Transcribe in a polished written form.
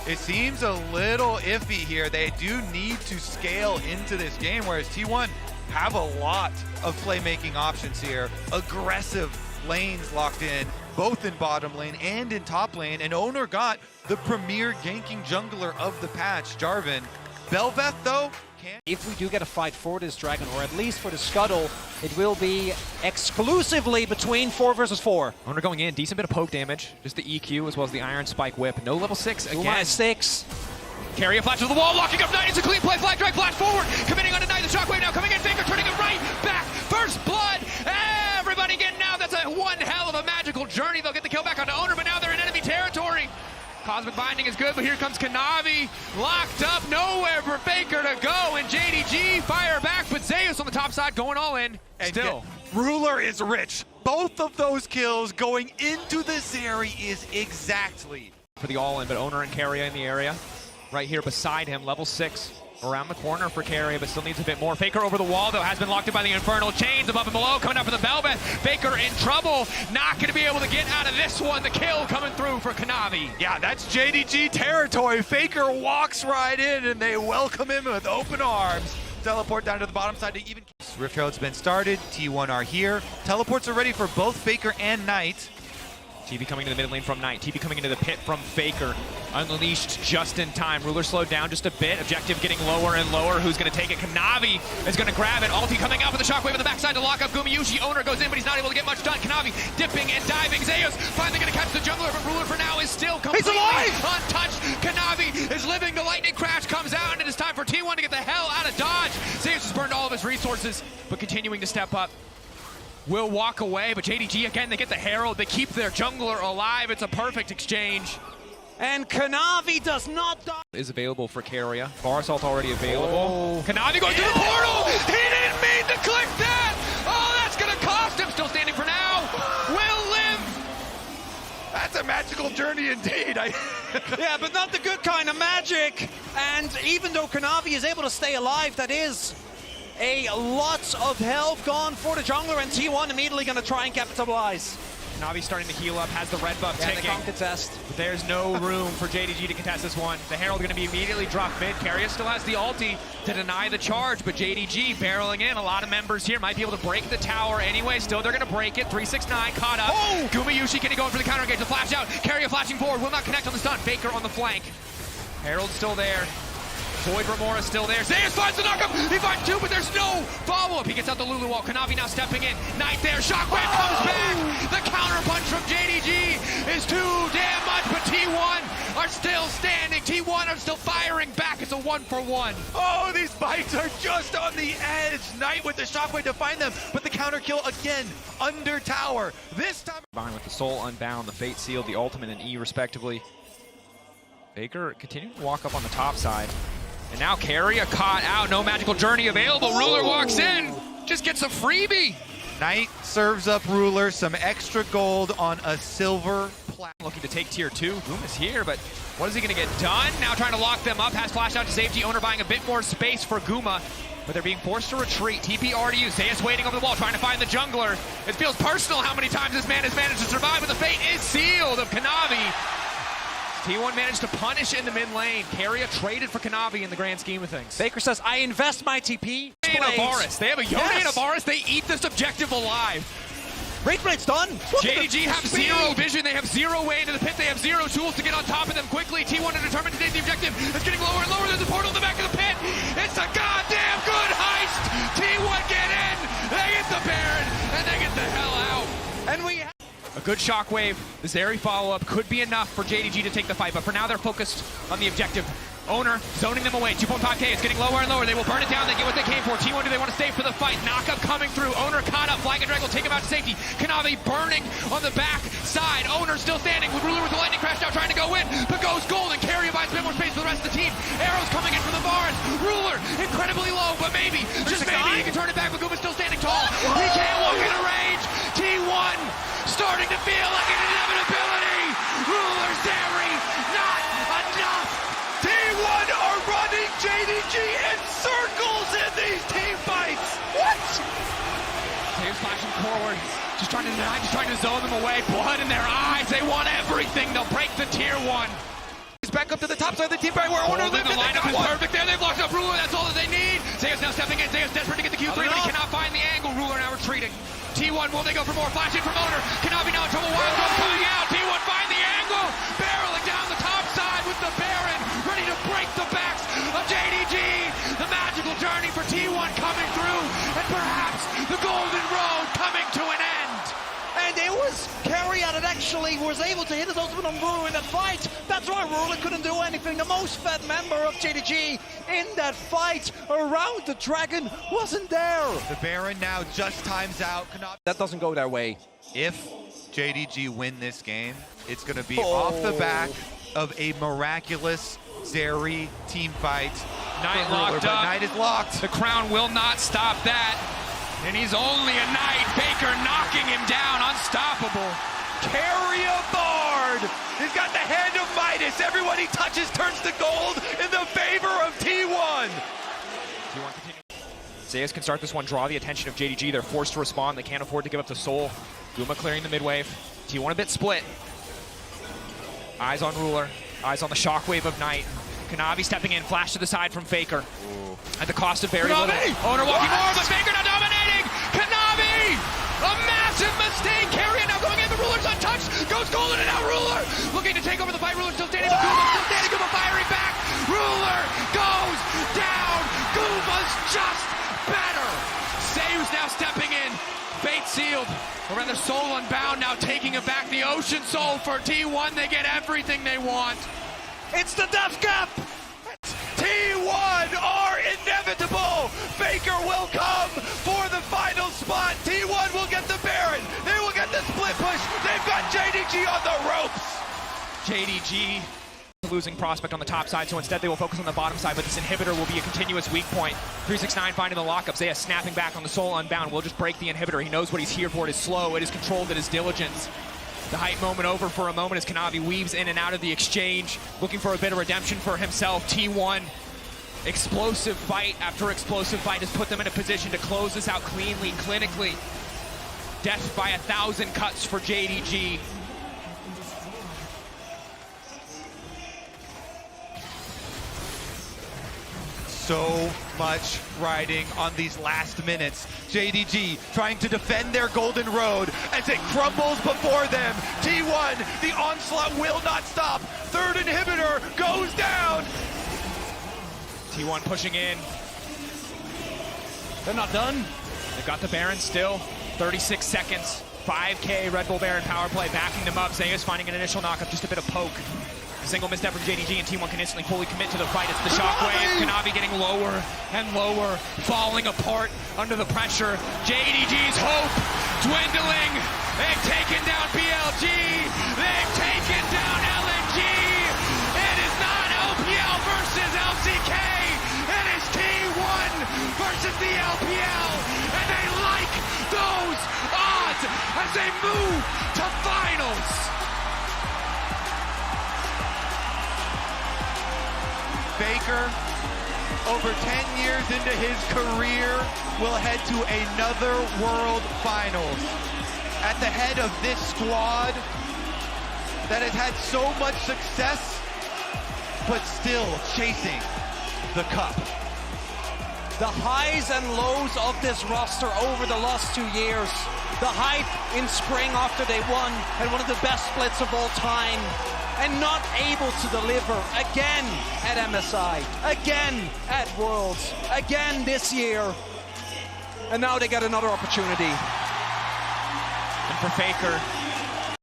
It seems a little iffy here. They do need to scale into this game, whereas T1 have a lot of playmaking options here. Aggressive lanes locked in, both in bottom lane and in top lane, and Owner got the premier ganking jungler of the patch, Jarvan. Bel'Veth, though, if we do get a fight for this dragon, or at least for the scuttle, it will be exclusively between 4 versus 4. Owner going in, decent bit of poke damage, just the EQ as well as the Iron Spike Whip. No level 6 again. Minus 6. Carry a flash to the wall, locking up Knight. It's a clean play. Flag drag, flash forward. Committing on a Knight. The shockwave now coming in. Faker turning it right back. First blood. Everybody getting out. That's a one hell of a magical journey. They'll get the kill back onto Owner, but now they're in enemy territory. Cosmic Binding is good, but here comes Kanavi. Locked up, nowhere for Faker to go. And JDG fire back, but Zeus on the top side going all in. And still. Ruler is rich. Both of those kills going into the Zeri is exactly For the all in, but Owner and Carrier in the area. Right here beside him, level 6. Around the corner for Carrier, but still needs a bit more. Faker over the wall, though, has been locked in by the Infernal Chains above and below. Coming up for the Bel'Veth. Faker in trouble. Not going to be able to get out of this one. The kill coming through for Kanavi. Yeah, that's JDG territory. Faker walks right in, and they welcome him with open arms. Teleport down to the bottom side to even. Rift Herald's been started. T1 are here. Teleports are ready for both Faker and Knight. TB coming to the mid lane from Knight. TB coming into the pit from Faker. Unleashed just in time. Ruler slowed down just a bit. Objective getting lower and lower. Who's going to take it? Kanavi is going to grab it. Ulti coming out with the shockwave on the backside to lock up Gumayushi. Owner goes in, but he's not able to get much done. Kanavi dipping and diving. Zeus finally going to catch the jungler, but Ruler for now is still completely untouched. Kanavi is living. The lightning crash comes out, and it is time for T1 to get the hell out of dodge. Zeus has burned all of his resources, but continuing to step up. Will walk away, but JDG again, they get the Herald, they keep their jungler alive. It's a perfect exchange. And Kanavi does not die. Is available for Carrier. Bar Assault already available. Kanavi going through the portal! He didn't mean to click that! Oh, that's gonna cost him! Still standing for now. Will live! That's a magical journey indeed. Yeah, but not the good kind of magic. And even though Kanavi is able to stay alive, that is a lot of health gone for the jungler, and T1 immediately going to try and capitalize. Navi starting to heal up, has the red buff ticking. They can't contest. But there's no room for JDG to contest this one. The Herald going to be immediately dropped mid. Carrier still has the ulti to deny the charge, but JDG barreling in. A lot of members here might be able to break the tower anyway. Still, they're going to break it. 369 caught up. Oh! Gumayushi getting going for the counter engage. The flash out. Carrier flashing forward. Will not connect on the stun. Faker on the flank. Herald's still there. Void Remora still there. Zeus finds the knockup. He finds 2, but there's no follow-up. He gets out the Lulu wall. Kanavi now stepping in. Knight there. Shockwave comes back. The counter punch from JDG is too damn much, but T1 are still standing. T1 are still firing back. It's a 1-for-1. Oh, these fights are just on the edge. Knight with the shockwave to find them, but the counter kill again under tower. This time Behind with the Soul Unbound, the Fate Sealed, the Ultimate and E respectively. Faker continuing to walk up on the top side. And now Carrier caught out, no magical journey available. Ruler walks in, just gets a freebie. Knight serves up Ruler some extra gold on a silver plaque. Looking to take tier 2. Boom is here, but what is he going to get done? Now trying to lock them up, has flash out to safety. Owner buying a bit more space for Guma, but they're being forced to retreat. TP already used. Zeus waiting over the wall, trying to find the jungler. It feels personal how many times this man has managed to survive, but the fate is sealed of Kanavi. T1 managed to punish in the mid lane. Carrier traded for Kanavi in the grand scheme of things. Baker says, I invest my TP. They have a Yone and a Varus. They eat this objective alive. Rage Blade's done. JDG have zero vision. They have zero way into the pit. They have zero tools to get on top of them quickly. T1 are determined to take the objective. It's getting lower and lower. There's a portal in the back of the pit. It's a goddamn good heist. T1 get in. They get the Baron, and they get the hell out. And we have a good shockwave. The Zeri follow-up could be enough for JDG to take the fight, but for now they're focused on the objective. Owner zoning them away. 2.5k. It's getting lower and lower. They will burn it down. They get what they came for. T1, do they want to stay for the fight? Knockup coming through. Owner caught up. Flag and Drag will take him out to safety. Kanavi burning on the back side. Owner still standing. With Ruler with the lightning crash out trying to go in, but goes gold, and Carrier buys a bit more space for the rest of the team. Arrows coming in from the bars. Ruler incredibly low, but maybe, just maybe, he can turn it back. But Guma's still standing tall. He can't walk into range. T1 starting to feel like an inevitability. Ruler Zeri, not enough. T1 are running JDG in circles in these team fights. What? Tails flashing forward, just trying to deny, just trying to zone them away. Blood in their eyes. They want everything. They'll break the tier 1. back up to the top side of the team fight where Order lived. The lineup is perfect there. They've locked up Ruler. That's all that they need. Zeus now stepping in. Zeus desperate to get the Q3, but he cannot find the angle. Ruler now retreating. T1, will they go for more? Flashing from Owner. Kanavi now in trouble. Wild Gun coming out. T1 find the angle. Barreling down the top side with the Baron. Ready to break the backs of JDG. The magical journey for T1 coming through. And perhaps the Golden Road coming to an end. And it was Carriot that actually was able to hit his ultimate on Ruler in that fight. That's why Ruler couldn't do anything. The most fed member of JDG in that fight around the dragon wasn't there. The Baron now just times out. That doesn't go their way. If JDG win this game, it's going to be off the back of a miraculous Zeri team fight. Knight for Ruler, locked but up. Knight is locked. The crown will not stop that. And he's only a Knight. Baker knocking him down, unstoppable. Carry a Bard. He's got the hand of Midas. Everyone he touches turns to gold in the favor of T1. T1 continue. Zeus can start this one, draw the attention of JDG. They're forced to respond. They can't afford to give up the soul. Guma clearing the mid-wave. T1 a bit split. Eyes on Ruler. Eyes on the shockwave of Knight. Kanavi stepping in, flash to the side from Faker. Ooh. At the cost of very little. Owner walking more, but Faker now dominating! Kanavi! A massive mistake! Carrion now going in, the Ruler's untouched! Goes golden and now Ruler! Looking to take over the fight, Ruler still standing, but Guma still standing, Guma firing back! Ruler goes down! Guma's just better! Zeus now stepping in, fate sealed. Or rather, soul unbound, now taking it back. The Ocean Soul for T1, they get everything they want. It's the Death Gap! T1 are inevitable! Faker will come for the final spot. T1 will get the Baron. They will get the split push. They've got JDG on the ropes. JDG, losing prospect on the top side, so instead they will focus on the bottom side, but this inhibitor will be a continuous weak point. 369 finding the lockup. Zeus snapping back on the soul unbound. Will just break the inhibitor. He knows what he's here for. It is slow. It is controlled. It is diligence. The hype moment over for a moment as Kanavi weaves in and out of the exchange, looking for a bit of redemption for himself. T1, explosive fight after explosive fight has put them in a position to close this out cleanly, clinically. Death by 1,000 cuts for JDG. So much riding on these last minutes. JDG trying to defend their golden road as it crumbles before them. T1, the onslaught will not stop. Third inhibitor goes down. T1 pushing in. They're not done. They've got the Baron still. 36 seconds. 5K Red Bull Baron power play backing them up. Zeus finding an initial knockup, just a bit of poke. A single misstep from JDG and T1 can instantly fully commit to the fight. It's the shockwave. Kanavi getting lower and lower, falling apart under the pressure. JDG's hope dwindling. They've taken down BLG. They've taken down LNG. It is not LPL versus LCK. It is T1 versus the LPL. And they like those odds as they move to finals. Baker, over 10 years into his career, will head to another World Finals. At the head of this squad that has had so much success, but still chasing the cup. The highs and lows of this roster over the last 2 years. The hype in spring after they won, and one of the best splits of all time. And not able to deliver again at MSI, again at Worlds, again this year. And now they get another opportunity. And for Faker,